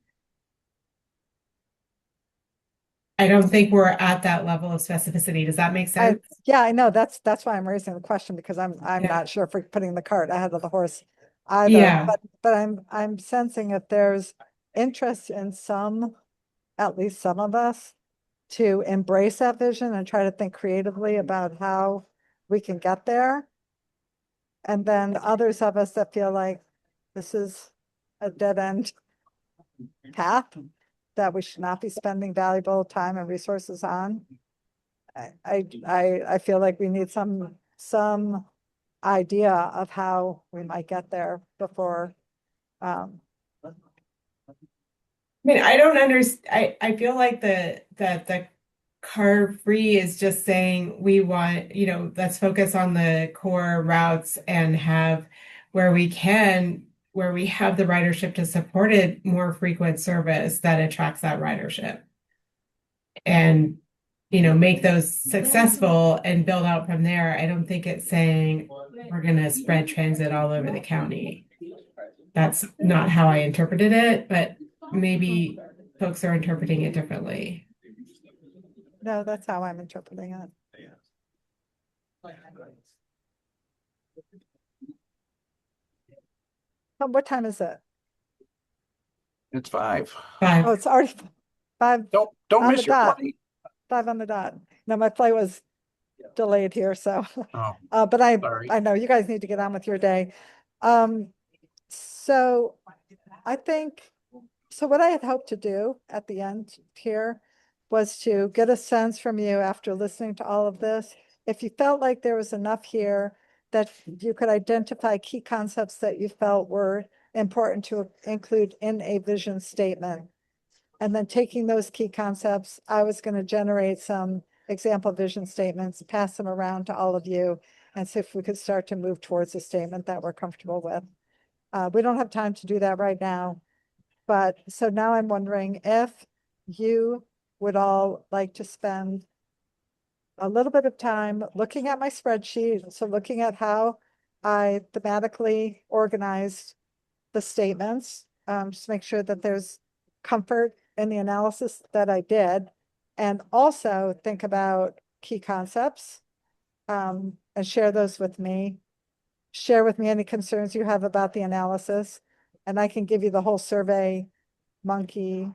I don't think we're at that level of specificity. Does that make sense? Yeah, I know, that's why I'm raising the question, because I'm Yeah. not sure if we're putting the cart ahead of the horse either. Yeah. But I'm sensing if there's interest in at least some of us, to embrace that vision and try to think creatively about how we can get there. And then others of us that feel like this is a dead end path that we should not be spending valuable time and resources on. I feel like we need some idea of how we might get there before. I mean, I don't understand. I feel like the car free is just saying we want, you know, let's focus on the core routes and have where we can, where we have the ridership to support it, more frequent service that attracts that ridership. And, you know, make those successful and build out from there. I don't think it's saying we're going to spread transit all over the county. That's not how I interpreted it, but maybe folks are interpreting it differently. No, that's how I'm interpreting it. What time is it? It's 5. Oh, it's already 5. Don't On miss the your dot. flight. 5 on the dot. No, my flight was delayed here, so. Oh, But sorry. I know you guys need to get on with your day. So I think, so what I had hoped to do at the end here was to get a sense from you after listening to all of this, if you felt like there was enough here that you could identify key concepts that you felt were important to include in a vision statement. And then taking those key concepts, I was going to generate some example vision statements, pass them around to all of you, and see if we could start to move towards a statement that we're comfortable with. We don't have time to do that right now. But so now I'm wondering if you would all like to spend a little bit of time looking at my spreadsheet. So looking at how I thematically organized the statements, just make sure that there's comfort in the analysis that I did. And also think about key concepts, and share those with me. Share with me any concerns you have about the analysis, and I can give you the whole Survey Monkey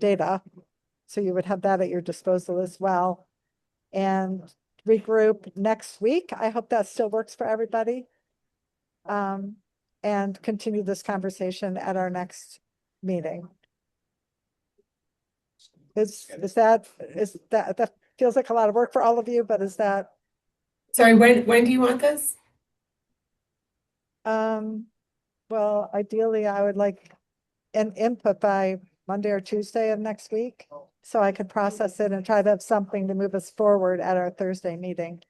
data. So you would have that at your disposal as well. And regroup next week. I hope that still works for everybody. And continue this conversation at our next meeting. That feels like a lot of work for all of you, but is that, Sorry, when do you want this? well, ideally I would like an input by Monday or Tuesday of next week, so I could process it and try to have something to move us forward at our Thursday meeting.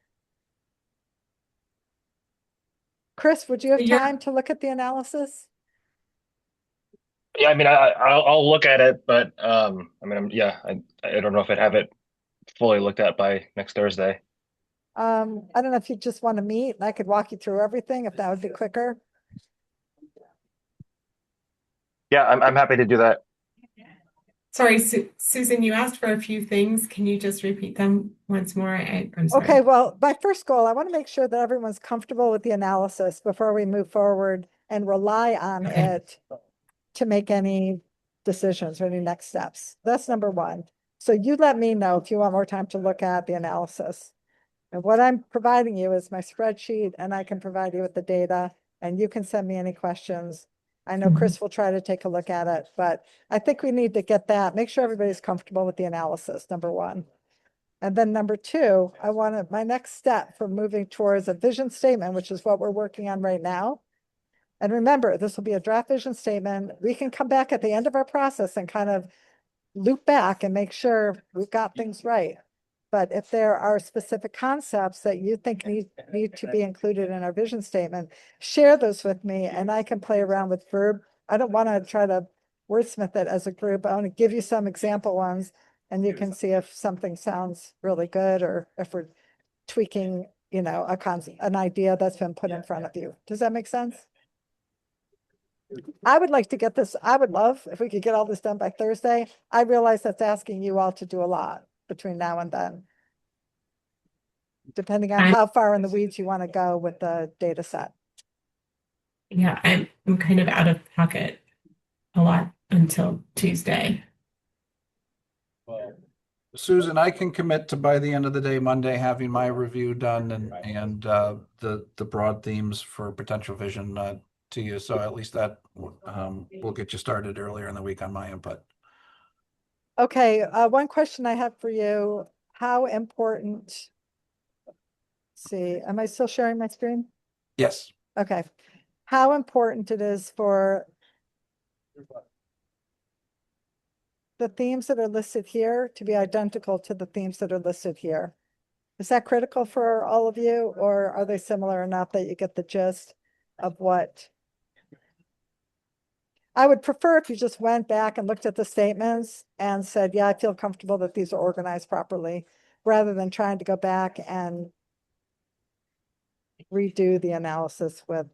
Chris, would you have Yeah. time to look at the analysis? Yeah, I mean, I'll look at it, but I mean, I don't know if I'd have it fully looked at by next Thursday. I don't know if you just want to meet and I could walk you through everything, if that would be quicker. Yeah, I'm happy to do that. Sorry, Susan, you asked for a few things. Can you just repeat them once more? I'm sorry. Okay, well, my first goal, I want to make sure that everyone's comfortable with the analysis before we move forward and rely on Okay. it to make any decisions or any next steps. That's number one. So you let me know if you want more time to look at the analysis. And what I'm providing you is my spreadsheet, and I can provide you with the data, and you can send me any questions. I know Mhm. Chris will try to take a look at it, but I think we need to get that, make sure everybody's comfortable with the analysis, number one. And then number two, I wanted my next step for moving towards a vision statement, which is what we're working on right now. And remember, this will be a draft vision statement. We can come back at the end of our process and kind of loop back and make sure we've got things right. But if there are specific concepts that you think need to be included in our vision statement, share those with me and I can play around with verb. I don't want to try to wordsmith it as a group. I want to give you some example ones and you can see if something sounds really good or if we're tweaking, you know, an idea that's been put in front of you. Does that make sense? I would like to get this, I would love if we could get all this done by Thursday. I realize that's asking you all to do a lot between now and then. Depending on how far in the weeds you want to go with the data set. Yeah, I'm kind of out of pocket a lot until Tuesday. Susan, I can commit to by the end of the day, Monday, having my review done and the broad themes for potential vision to you. So at least that will get you started earlier in the week on my input. Okay, one question I have for you, how important, let's see, am I still sharing my screen? Yes. Okay, how important it is for the themes that are listed here to be identical to the themes that are listed here. Is that critical for all of you, or are they similar enough that you get the gist of what? I would prefer if you just went back and looked at the statements and said, yeah, I feel comfortable that these are organized properly, rather than trying to go back and redo the analysis with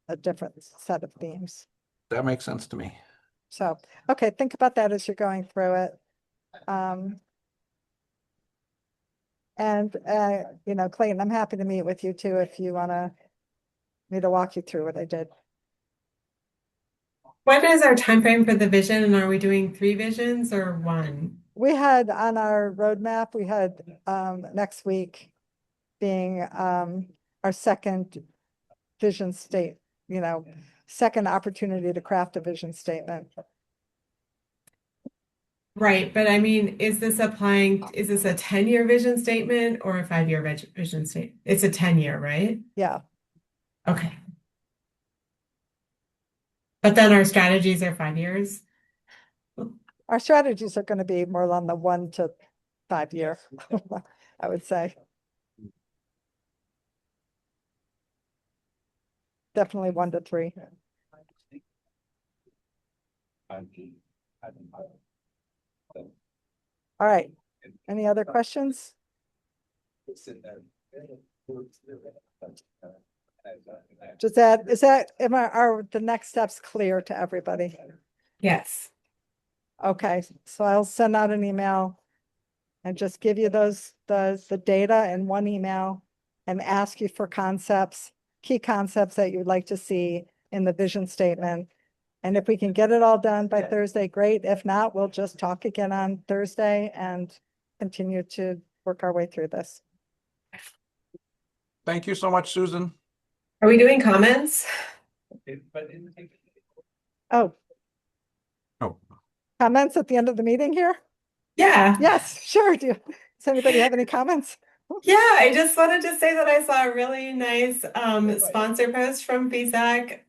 a different set of themes. That makes sense to me. So, okay, think about that as you're going through it. You know, Clayton, I'm happy to meet with you too, if you want me to walk you through what I did. What is our time frame for the vision, and are we doing 3 visions or 1? We had on our roadmap, we had next week being our second vision state, you know, second opportunity to craft a vision statement. Right, but I mean, is this a 10-year vision statement or a 5-year vision statement? It's a 10-year, right? Yeah, Okay. But then our strategies are 5 years. our strategies are going to be more on the 1 to 5 year, I would say. Definitely 1 to 3. All right. Any other questions? are the next steps clear to everybody? Yes. Okay, so I'll send out an email and just give you the data in one email and ask you for concepts, key concepts that you'd like to see in the vision statement. And if we can get it all done by Thursday, great. If not, we'll just talk again on Thursday and continue to work our way through this. Thank you so much, Susan. Are we doing comments? Oh, Oh, comments at the end of the meeting here? Yeah. Yes, sure. Does anybody have any comments? Yeah, I just wanted to say that I saw a really nice sponsor post from BSAC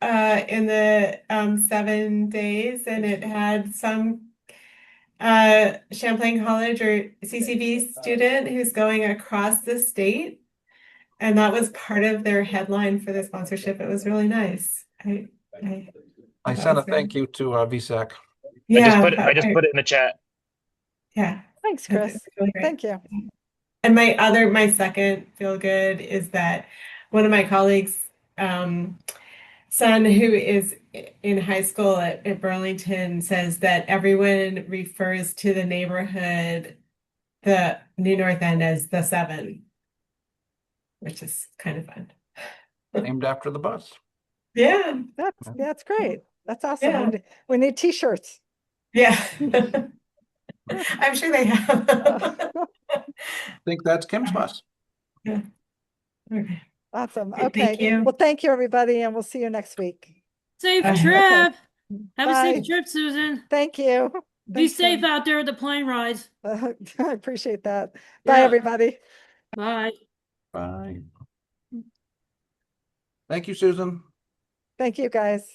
in the 7 days, and it had some Champlain College or CCV student who's going across the state, and that was part of their headline for the sponsorship. It was really nice. I I that sent a was good. thank you to VSAC. Yeah, I just put it in the chat. yeah, Thanks, it's Chris. really great. Thank you. And my second feel good is that one of my colleagues' son, who is in high school at Burlington, says that everyone refers to the neighborhood, the New North End, as the 7, which is kind of fun. Named after the bus. Yeah, That's great. That's awesome. Yeah. We need t-shirts. yeah. I'm sure they have. I think that's Kim's bus. Yeah. Okay. Awesome. Okay, Okay. thank you. Well, thank you, everybody, and we'll see you next week. Safe Okay. trip. Have a Bye. safe trip, Susan. Thank you. Be Thanks, safe Kim. out there at the plane rides. I appreciate that. Bye, Yeah. everybody. Bye. Bye. Thank you, Susan. Thank you, guys.